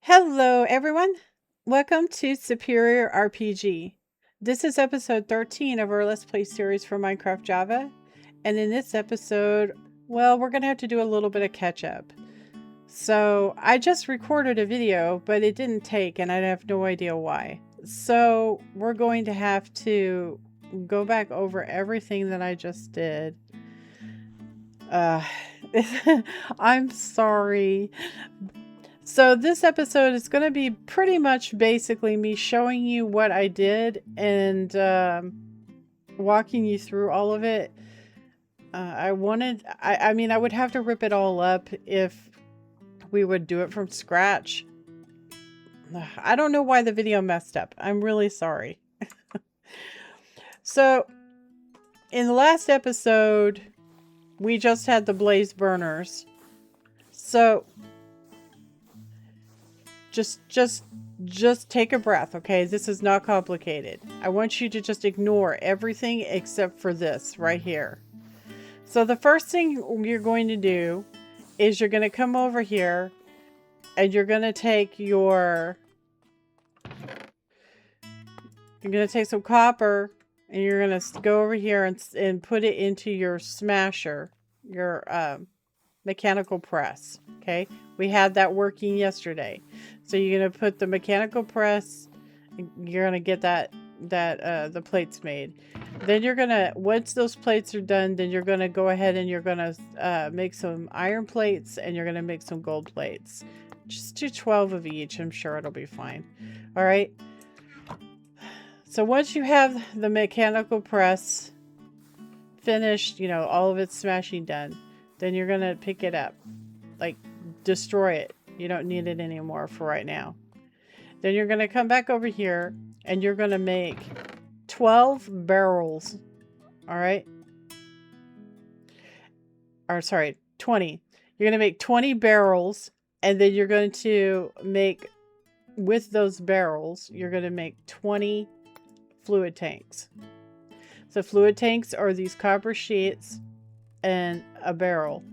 Hello, everyone. Welcome to Superior RPG. This is episode 13 of our Let's Play series for Minecraft Java. And in this episode, well, we're going to have to do a little bit of catch up. So I just recorded a video, but it didn't take, and I have no idea why. So we're going to have to go back over everything that I just did. I'm sorry. So this episode is going to be pretty much basically me showing you what I did and walking you through all of it. I mean, I would have to rip it all up if we would do it from scratch. I don't know why the video messed up. I'm really sorry. So in the last episode, we just had the blaze burners. So just take a breath, okay? This is not complicated. I want you to just ignore everything except for this right here. So the first thing you're going to do is you're going to come over here and you're going to take your... You're going to take some copper and you're going to go over here and put it into your smasher, your mechanical press, okay? We had that working yesterday. So you're going to put the mechanical press, you're going to get the plates made. Then you're going to, once those plates are done, then you're going to go ahead and you're going to make some iron plates and you're going to make some gold plates. Just do 12 of each. I'm sure it'll be fine. All right. So once you have the mechanical press finished, you know, all of its smashing done, then you're going to pick it up, like destroy it. You don't need it anymore for right now. Then you're going to come back over here and you're going to make 12 barrels. All right. Or sorry, 20. You're going to make 20 barrels and then you're going to make, with those barrels, you're going to make 20 fluid tanks. So fluid tanks are these copper sheets and a barrel.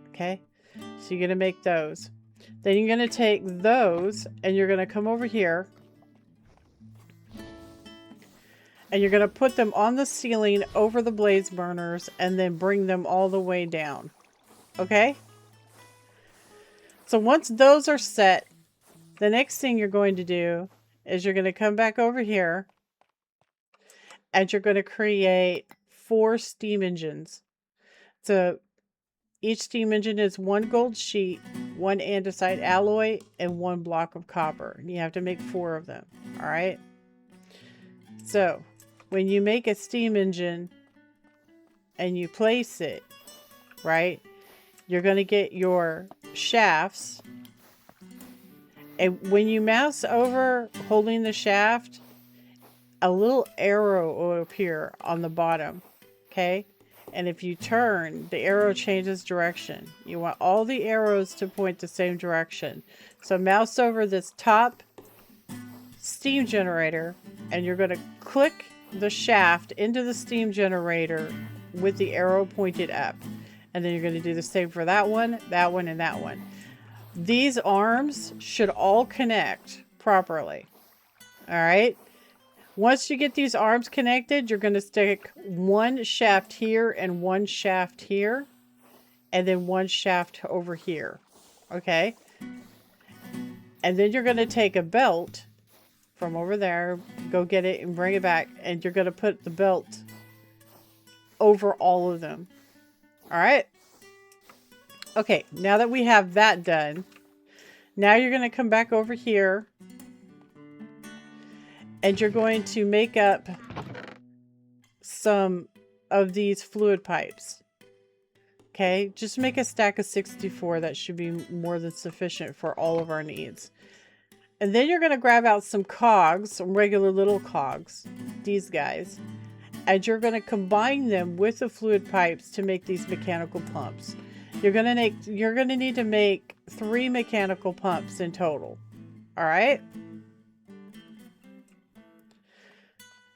Okay. So you're going to make those. Then you're going to take those and you're going to come over here and you're going to put them on the ceiling over the blaze burners and then bring them all the way down. Okay? So once those are set, the next thing you're going to do is you're going to come back over here and you're going to create 4 steam engines. So each steam engine is 1 gold sheet, 1 andesite alloy, and 1 block of copper. You have to make 4 of them. All right. So when you make a steam engine and you place it, right, you're going to get your shafts. And when you mouse over holding the shaft, a little arrow will appear on the bottom. Okay. And if you turn, the arrow changes direction. You want all the arrows to point the same direction. So mouse over this top steam generator and you're going to click the shaft into the steam generator with the arrow pointed up. And then you're going to do the same for that one, and that one. These arms should all connect properly. All right. Once you get these arms connected, you're going to stick 1 shaft here and 1 shaft here. And then 1 shaft over here. Okay. And then you're going to take a belt from over there, go get it and bring it back. And you're going to put the belt over all of them. All right. Okay. Now that we have that done, now you're going to come back over here. And you're going to make up some of these fluid pipes. Okay, just make a stack of 64. That should be more than sufficient for all of our needs. And then you're going to grab out some cogs, some regular little cogs, these guys. And you're going to combine them with the fluid pipes to make these mechanical pumps. You're going to need to make 3 mechanical pumps in total. All right.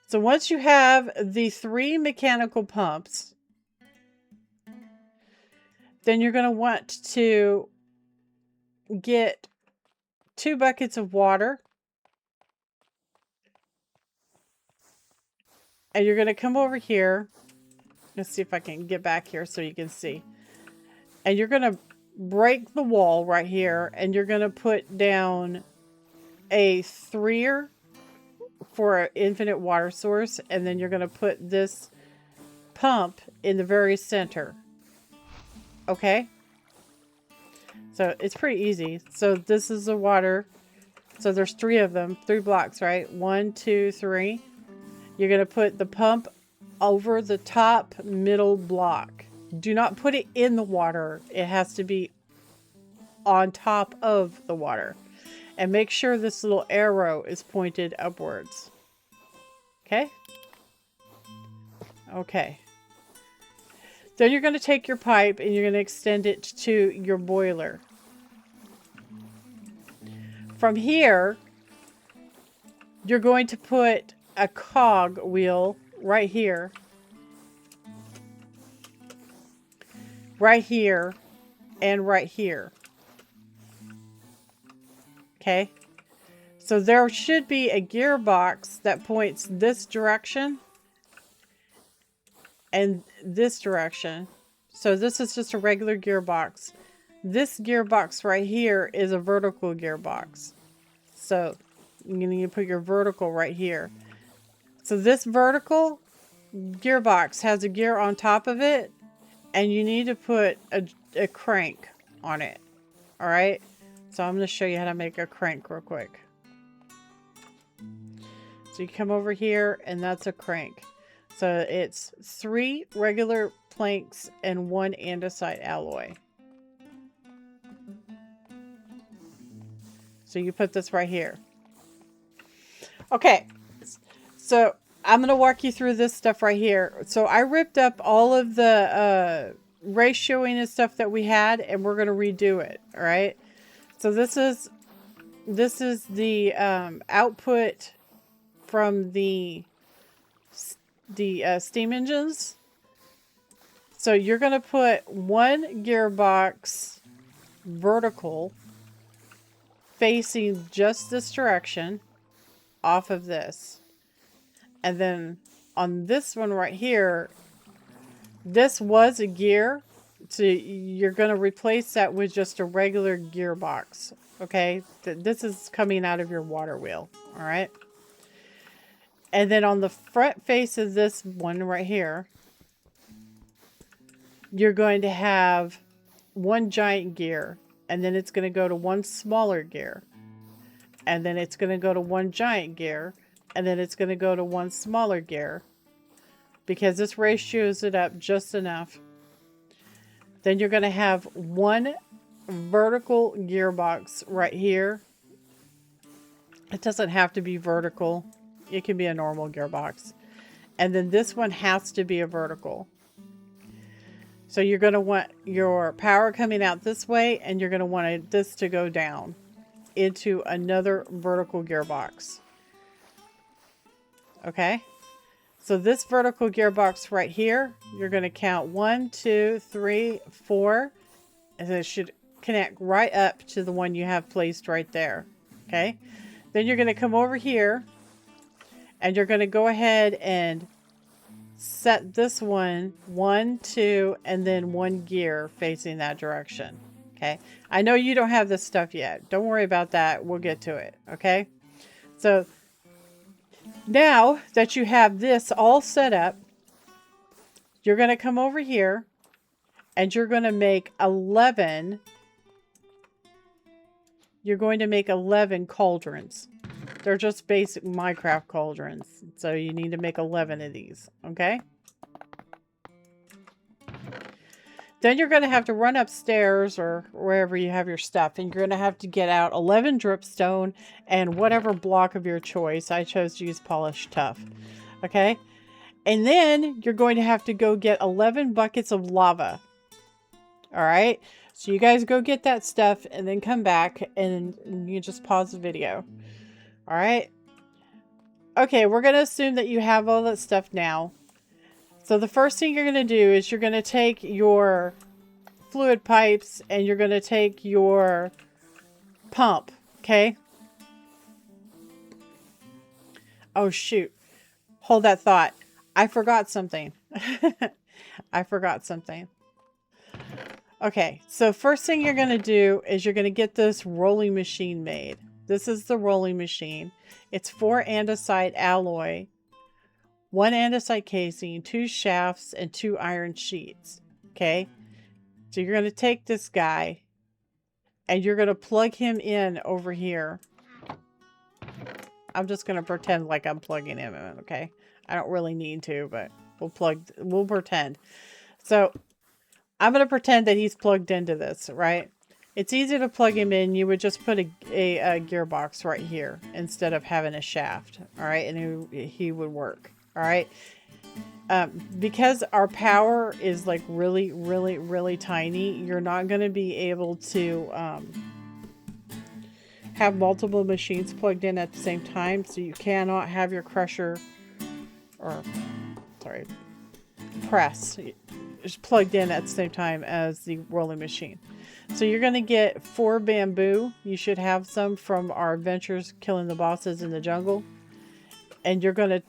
So once you have the 3 mechanical pumps, then you're going to want to get 2 buckets of water. And you're going to come over here. Let's see if I can get back here so you can see. And you're going to break the wall right here. And you're going to put down a 3er for an infinite water source. And then you're going to put this pump in the very center. Okay? So it's pretty easy. So this is the water. So there's 3 of them. 3 blocks, right? 1, 2, 3. You're going to put the pump over the top middle block. Do not put it in the water. It has to be on top of the water. And make sure this little arrow is pointed upwards. Okay? Okay. Then you're going to take your pipe and you're going to extend it to your boiler. From here, you're going to put a cog wheel right here. Right here. And right here. Okay. So there should be a gearbox that points this direction. And this direction. So this is just a regular gearbox. This gearbox right here is a vertical gearbox. So you need to put your vertical right here. So this vertical gearbox has a gear on top of it. And you need to put a crank on it. Alright? So I'm going to show you how to make a crank real quick. So you come over here and that's a crank. So it's 3 regular planks and 1 andesite alloy. So you put this right here. Okay. So I'm going to walk you through this stuff right here. So I ripped up all of the ratioing and stuff that we had and we're going to redo it. All right. So this is the output from the steam engines. So you're going to put 1 gearbox vertical facing just this direction off of this. And then on this one right here, this was a gear. So you're going to replace that with just a regular gearbox. Okay. This is coming out of your water wheel. All right. And then on the front face of this one right here, you're going to have 1 giant gear. And then it's going to go to 1 smaller gear. And then it's going to go to 1 giant gear. And then it's going to go to 1 smaller gear. Because this ratios it up just enough. Then you're going to have 1 vertical gearbox right here. It doesn't have to be vertical. It can be a normal gearbox. And then this one has to be a vertical. So you're going to want your power coming out this way. And you're going to want this to go down into another vertical gearbox. Okay. So this vertical gearbox right here, you're going to count 1, 2, 3, 4. And it should connect right up to the one you have placed right there. Okay. Then you're going to come over here. And you're going to go ahead and set this one 1, 2, and then 1 gear facing that direction. Okay. I know you don't have this stuff yet. Don't worry about that. We'll get to it. Okay. So now that you have this all set up, you're going to come over here and you're going to make 11. You're going to make 11 cauldrons. They're just basic Minecraft cauldrons. So you need to make 11 of these. Okay. Then you're going to have to run upstairs or wherever you have your stuff. And you're going to have to get out 11 dripstone and whatever block of your choice. I chose to use polished tuff. Okay. And then you're going to have to go get 11 buckets of lava. All right. So you guys go get that stuff and then come back and you just pause the video. All right. Okay. We're going to assume that you have all that stuff now. So the first thing you're going to do is you're going to take your fluid pipes and you're going to take your pump Okay. Oh, shoot. Hold that thought. I forgot something. I forgot something. Okay, so first thing you're going to do is you're going to get this rolling machine made. This is the rolling machine. It's 4 andesite alloy, 1 andesite casing, 2 shafts, and 2 iron sheets. Okay, so you're going to take this guy and you're going to plug him in over here. I'm just going to pretend like I'm plugging him in, okay? I don't really need to, but we'll pretend. So I'm going to pretend that he's plugged into this, right? It's easy to plug him in. You would just put a gearbox right here instead of having a shaft, all right? And he would work, all right? Because our power is like really, really, really tiny, you're not going to be able to have multiple machines plugged in at the same time. So you cannot have your crusher press is plugged in at the same time as the rolling machine. So you're going to get 4 bamboo. You should have some from our adventures killing the bosses in the jungle. And you're going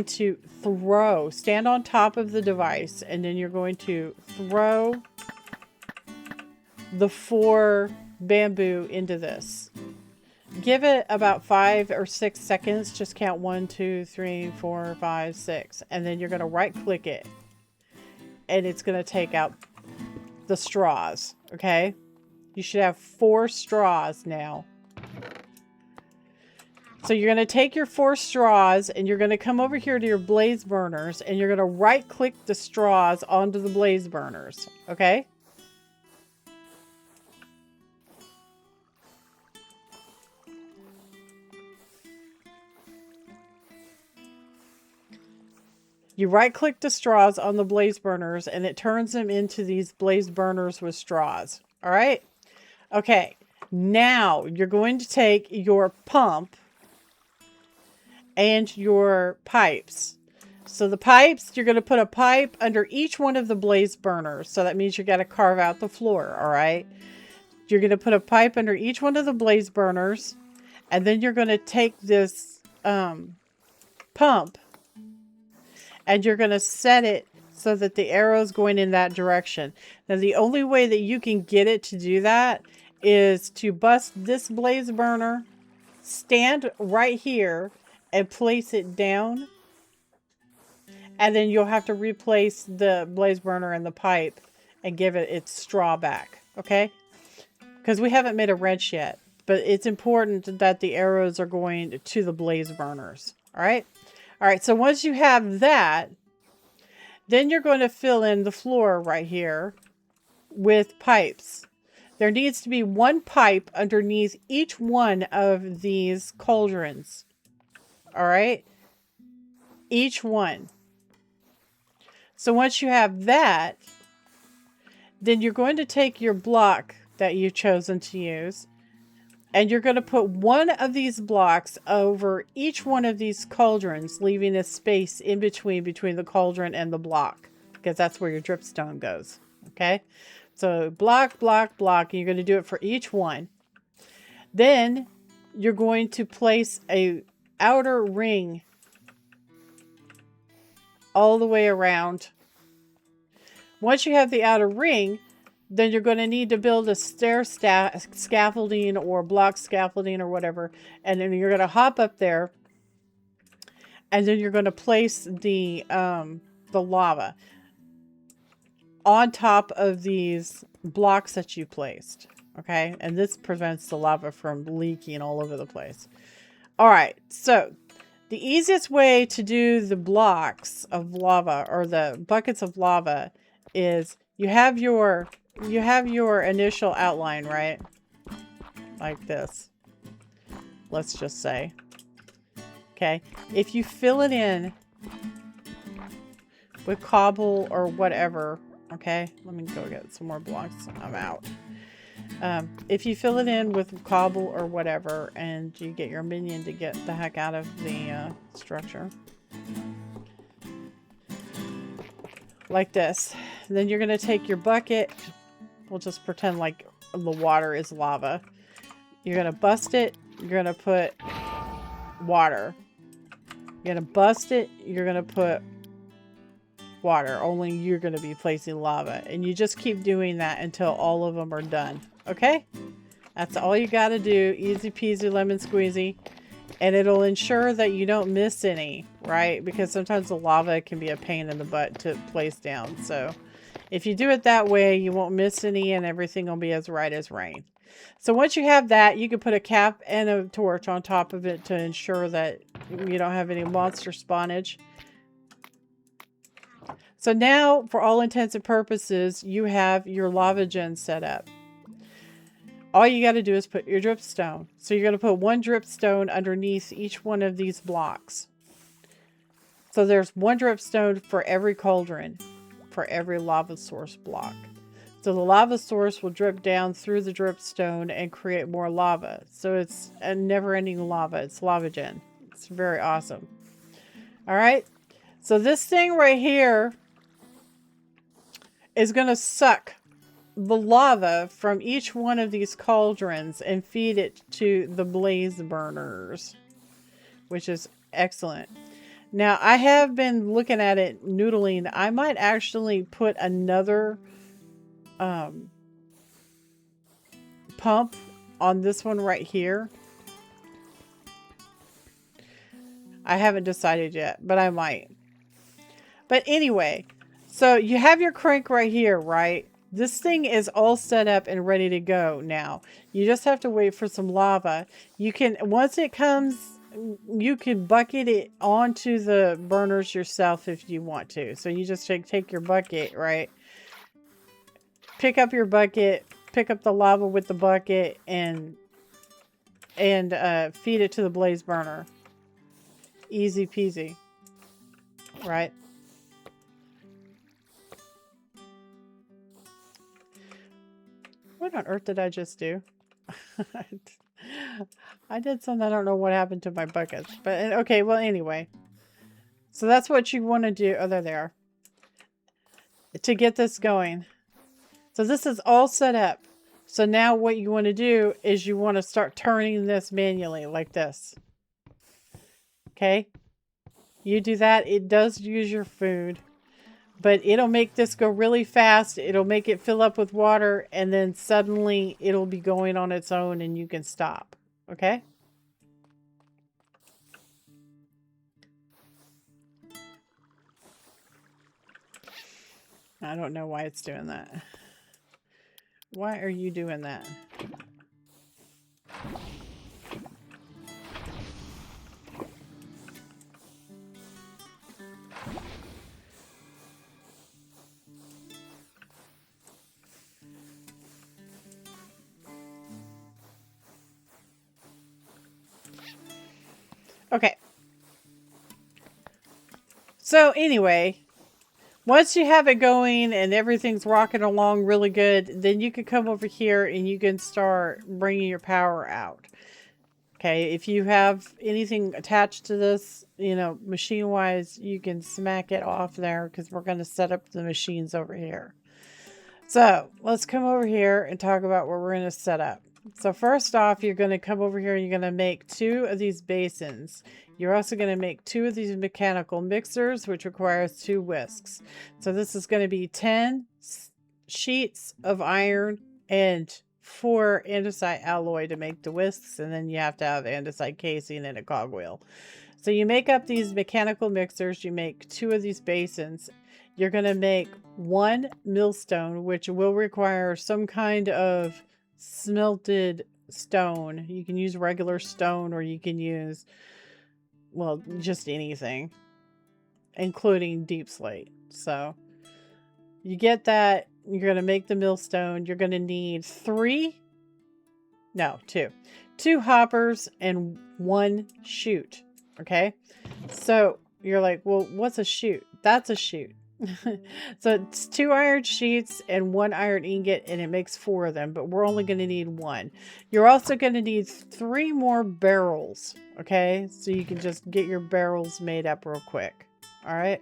to stand on top of the device, and then you're going to throw the 4 bamboo into this. Give it about 5 or 6 seconds. Just count 1, 2, 3, 4, 5, 6. And then you're going to right click it. And it's going to take out the straws. Okay? You should have 4 straws now. So you're going to take your 4 straws and you're going to come over here to your blaze burners and you're going to right click the straws onto the blaze burners. Okay? You right click the straws on the blaze burners and it turns them into these blaze burners with straws. All right. Okay. Now you're going to take your pump and your pipes. So the pipes, you're going to put a pipe under each one of the blaze burners. So that means you got to carve out the floor. All right. You're going to put a pipe under each one of the blaze burners. And then you're going to take this pump and you're going to set it so that the arrow is going in that direction. Now, the only way that you can get it to do that is to bust this blaze burner, stand right here, and place it down. And then you'll have to replace the blaze burner and the pipe and give it its straw back. Okay? Because we haven't made a wrench yet. But it's important that the arrows are going to the blaze burners. All right? All right, so once you have that, then you're going to fill in the floor right here with pipes. There needs to be 1 pipe underneath each one of these cauldrons. All right? Each one. So once you have that, then you're going to take your block that you've chosen to use, and you're going to put 1 of these blocks over each one of these cauldrons, leaving a space in between the cauldron and the block, because that's where your dripstone goes. Okay? So block, block, block, and you're going to do it for each one. Then you're going to place a outer ring all the way around. Once you have the outer ring, then you're going to need to build a stair scaffolding or block scaffolding or whatever. And then you're going to hop up there. And then you're going to place the lava on top of these blocks that you placed. Okay? And this prevents the lava from leaking all over the place. All right. So the easiest way to do the blocks of lava or the buckets of lava is you have your initial outline, right? Like this. Let's just say. Okay. If you fill it in with cobble or whatever, okay? Let me go get some more blocks. I'm out. If you fill it in with cobble or whatever and you get your minion to get the heck out of the structure. Like this. Then you're going to take your bucket. We'll just pretend like the water is lava. You're going to bust it. You're going to put water. You're going to bust it. You're going to put water. Only you're going to be placing lava. And you just keep doing that until all of them are done. Okay? That's all you got to do. Easy peasy lemon squeezy. And it'll ensure that you don't miss any, right? Because sometimes the lava can be a pain in the butt to place down. So if you do it that way, you won't miss any and everything will be as right as rain. So once you have that, you can put a cap and a torch on top of it to ensure that you don't have any monster spawnage. So now, for all intents and purposes, you have your lava gen set up. All you got to do is put your dripstone. So you're going to put one dripstone underneath each one of these blocks. So there's one dripstone for every cauldron, for every lava source block. So the lava source will drip down through the dripstone and create more lava. So it's a never-ending lava. It's lava gen. It's very awesome. All right. So this thing right here is going to suck the lava from each one of these cauldrons and feed it to the blaze burners, which is excellent. Now, I have been looking at it, noodling. I might actually put another pump on this one right here. I haven't decided yet, but I might. But anyway, so you have your crank right here, right? This thing is all set up and ready to go now. You just have to wait for some lava. You can, once it comes, you can bucket it onto the burners yourself if you want to. So you just take your bucket, right? Pick up your bucket, pick up the lava with the bucket, and feed it to the blaze burner. Easy peasy, right? What on earth did I just do? I did something. I don't know what happened to my buckets. But okay, well, anyway. So that's what you want to do. Oh, there they are. To get this going. So this is all set up. So now what you want to do is you want to start turning this manually like this. Okay? You do that. It does use your food. But it'll make this go really fast. It'll make it fill up with water. And then suddenly it'll be going on its own and you can stop. Okay? I don't know why it's doing that. Why are you doing that? Okay. So anyway, once you have it going and everything's rocking along really good, then you can come over here and you can start bringing your power out. Okay, if you have anything attached to this, you know, machine-wise, you can smack it off there because we're going to set up the machines over here. So let's come over here and talk about what we're going to set up. So first off, you're going to come over here and you're going to make 2 of these basins. You're also going to make 2 of these mechanical mixers, which requires 2 whisks. So this is going to be 10 sheets of iron and 4 andesite alloy to make the whisks. And then you have to have andesite casing and a cogwheel. So you make up these mechanical mixers. You make 2 of these basins. You're going to make 1 millstone, which will require some kind of smelted stone. You can use regular stone or you can use, well, just anything, including deep slate. So you get that. You're going to make the millstone. You're going to need 2 hoppers and 1 chute. Okay. So you're like, well, what's a chute? That's a chute. So it's 2 iron sheets and 1 iron ingot, and it makes 4 of them, but we're only going to need 1. You're also going to need 3 more barrels. Okay. So you can just get your barrels made up real quick. All right.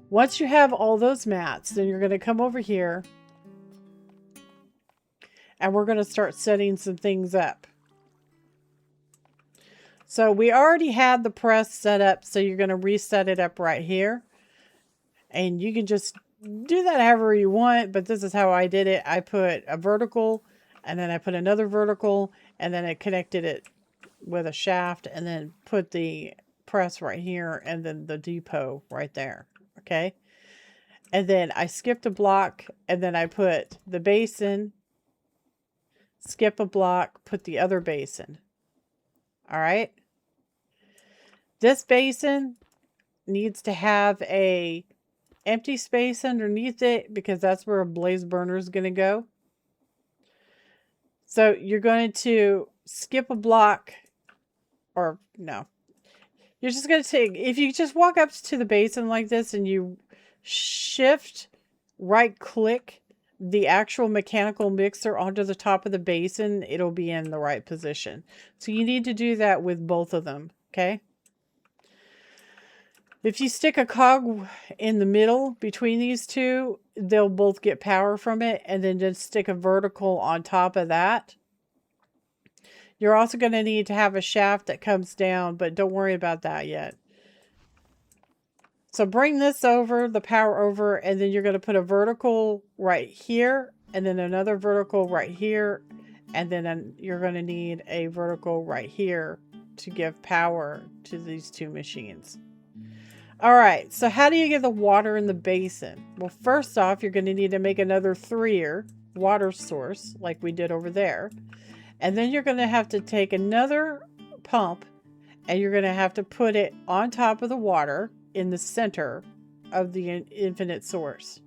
Once you have all those mats, then you're going to come over here and we're going to start setting some things up. So we already had the press set up, so you're going to reset it up right here. And you can just do that however you want, but this is how I did it. I put a vertical, and then I put another vertical, and then I connected it with a shaft, and then put the press right here, and then the depot right there. Okay. And then I skipped a block, and then I put the basin, skip a block, put the other basin. All right. This basin needs to have a empty space underneath it because that's where a blaze burner is going to go. So you're going to skip a block, or no. You're just going to take, if you just walk up to the basin like this and you shift right click the actual mechanical mixer onto the top of the basin, it'll be in the right position. So you need to do that with both of them. Okay. If you stick a cog in the middle between these two, they'll both get power from it, and then just stick a vertical on top of that. You're also going to need to have a shaft that comes down, but don't worry about that yet. So bring this over, the power over, and then you're going to put a vertical right here, and then another vertical right here, and then you're going to need a vertical right here to give power to these two machines. All right, so how do you get the water in the basin? Well, first off, you're going to need to make another 3er water source like we did over there. And then you're going to have to take another pump, and you're going to have to put it on top of the water in the center of the infinite source.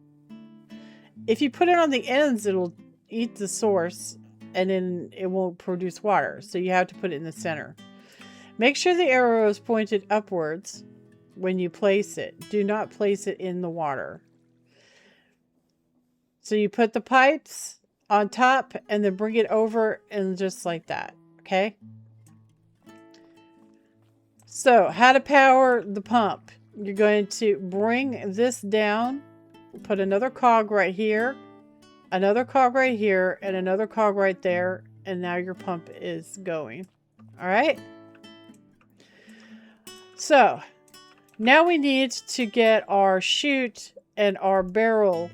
If you put it on the ends, it'll eat the source, and then it won't produce water. So you have to put it in the center. Make sure the arrow is pointed upwards when you place it. Do not place it in the water. So you put the pipes on top and then bring it over, and just like that. Okay. So how to power the pump? You're going to bring this down, put another cog right here, another cog right here, and another cog right there. And now your pump is going. All right. So now we need to get our chute and our barrel.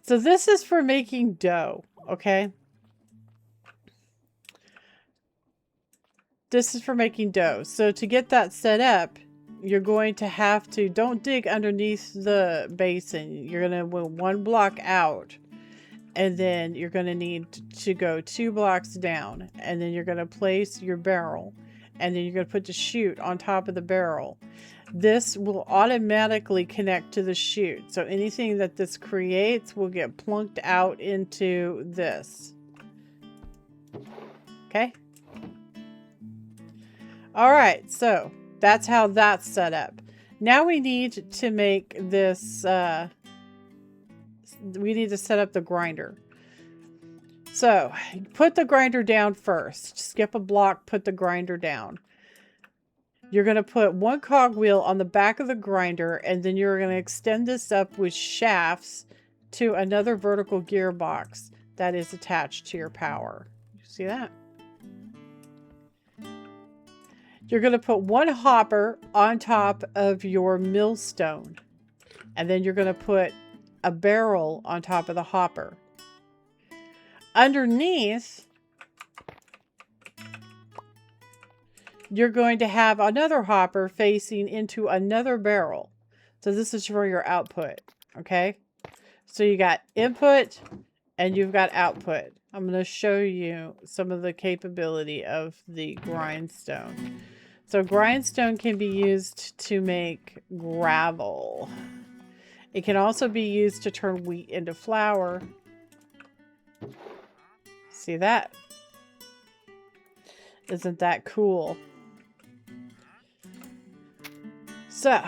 So this is for making dough, okay? This is for making dough. So to get that set up, you're going to have to, don't dig underneath the basin. You're going to move 1 block out, and then you're going to need to go 2 blocks down, and then you're going to place your barrel. And then you're going to put the chute on top of the barrel. This will automatically connect to the chute. So anything that this creates will get plunked out into this. Okay. All right. So that's how that's set up. Now we need to make this, we need to set up the grinder. So put the grinder down first. Skip a block, put the grinder down. You're going to put 1 cogwheel on the back of the grinder, and then you're going to extend this up with shafts to another vertical gearbox that is attached to your power. You see that? You're going to put 1 hopper on top of your millstone, and then you're going to put a barrel on top of the hopper. Underneath, you're going to have another hopper facing into another barrel. So this is for your output, okay? So you got input and you've got output. I'm going to show you some of the capability of the grindstone. So grindstone can be used to make gravel. It can also be used to turn wheat into flour. See that? Isn't that cool? So,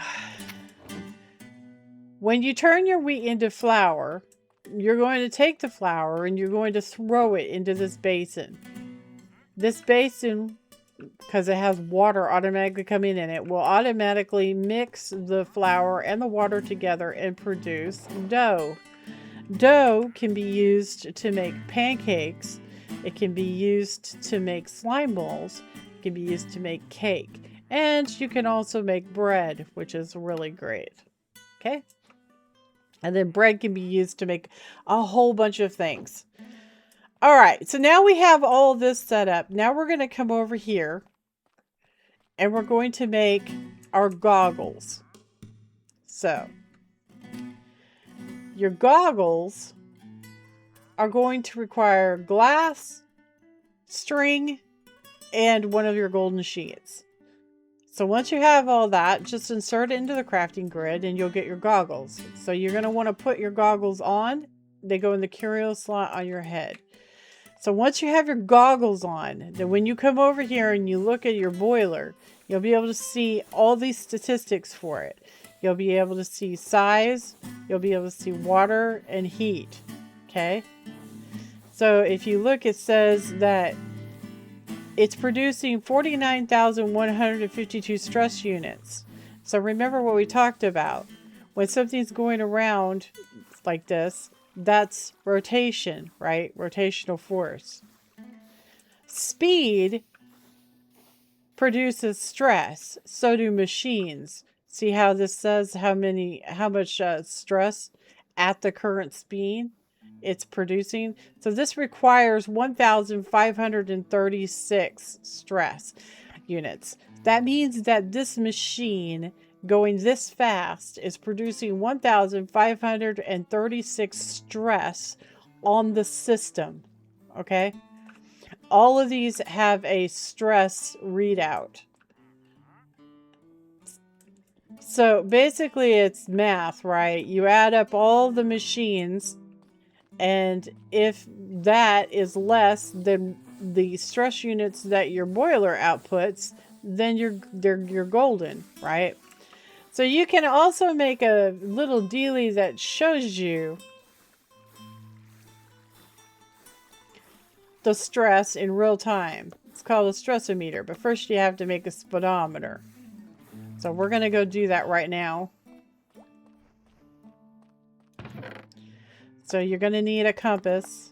when you turn your wheat into flour, you're going to take the flour and you're going to throw it into this basin. This basin, because it has water automatically coming in it, will automatically mix the flour and the water together and produce dough. Dough can be used to make pancakes. It can be used to make slime balls. It can be used to make cake. And you can also make bread, which is really great. Okay? And then bread can be used to make a whole bunch of things. All right, so now we have all this set up. Now we're going to come over here and we're going to make our goggles. So, your goggles are going to require glass, string, and one of your golden sheets. So once you have all that, just insert it into the crafting grid and you'll get your goggles. So you're going to want to put your goggles on. They go in the curio slot on your head. So once you have your goggles on, then when you come over here and you look at your boiler, you'll be able to see all these statistics for it. You'll be able to see size, you'll be able to see water and heat. Okay? So if you look, it says that it's producing 49,152 stress units. So remember what we talked about. When something's going around like this, that's rotation, right? Rotational force. Speed produces stress. So do machines. See how this says how much stress at the current speed it's producing? So this requires 1,536 stress units. That means that this machine going this fast is producing 1,536 stress on the system. Okay? All of these have a stress readout. So basically it's math, right? You add up all the machines, and if that is less than the stress units that your boiler outputs, then you're golden, right? So you can also make a little dealie that shows you the stress in real time. It's called a stressometer, but first you have to make a speedometer. So we're going to go do that right now. So you're going to need a compass.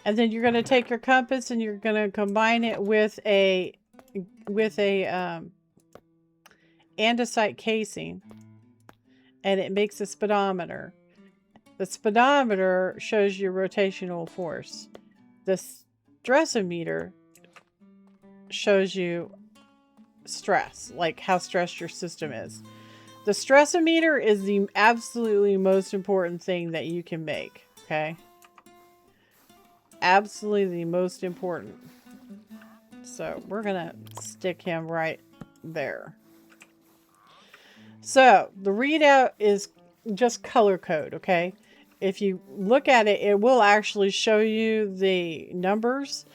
And then you're going to take your compass and you're going to combine it with a andesite casing, and it makes a speedometer. The speedometer shows you rotational force. The stressometer shows you stress, like how stressed your system is. The stressometer is the absolutely most important thing that you can make, okay? Absolutely the most important. So we're gonna stick him right there. So the readout is just color code, okay? If you look at it, it will actually show you the numbers.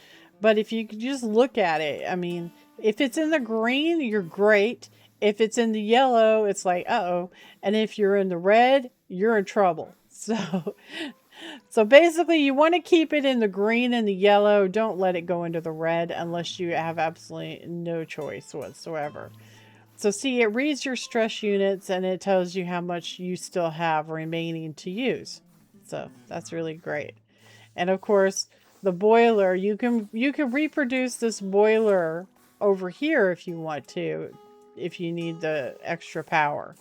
But if you just look at it, I mean, if it's in the green, you're great. If it's in the yellow, it's like, uh-oh. And if you're in the red, you're in trouble. So basically, you want to keep it in the green and the yellow. Don't let it go into the red unless you have absolutely no choice whatsoever. So see, it reads your stress units and it tells you how much you still have remaining to use. So that's really great. And of course, the boiler, you can reproduce this boiler over here if you want to, if you need the extra power.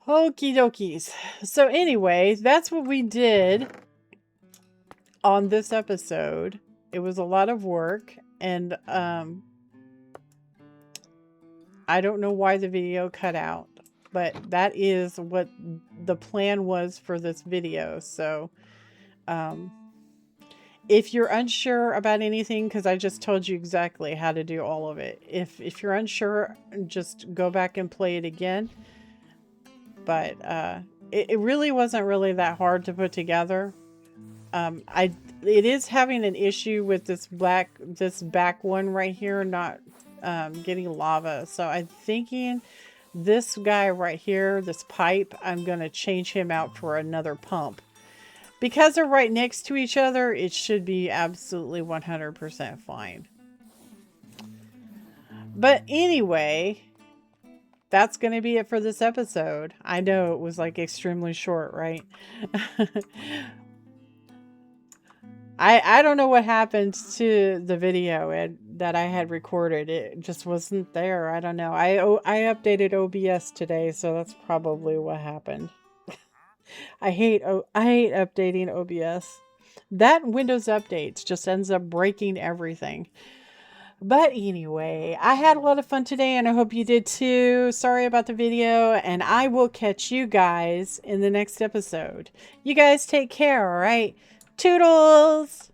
Okie dokies. So anyway, that's what we did on this episode. It was a lot of work, and I don't know why the video cut out, but that is what the plan was for this video. So if you're unsure about anything, because I just told you exactly how to do all of it. If you're unsure, just go back and play it again. But it really wasn't really that hard to put together. It is having an issue with this back one right here not getting lava. So I'm thinking This guy right here, this pipe, I'm going to change him out for another pump. Because they're right next to each other, it should be absolutely 100% fine. But anyway, that's going to be it for this episode. I know it was like extremely short, right? I don't know what happened to the video that I had recorded. It just wasn't there. I don't know. I updated OBS today, so that's probably what happened. I hate updating OBS. That Windows updates just ends up breaking everything. But anyway, I had a lot of fun today and I hope you did too. Sorry about the video, and I will catch you guys in the next episode. You guys take care, all right? Toodles!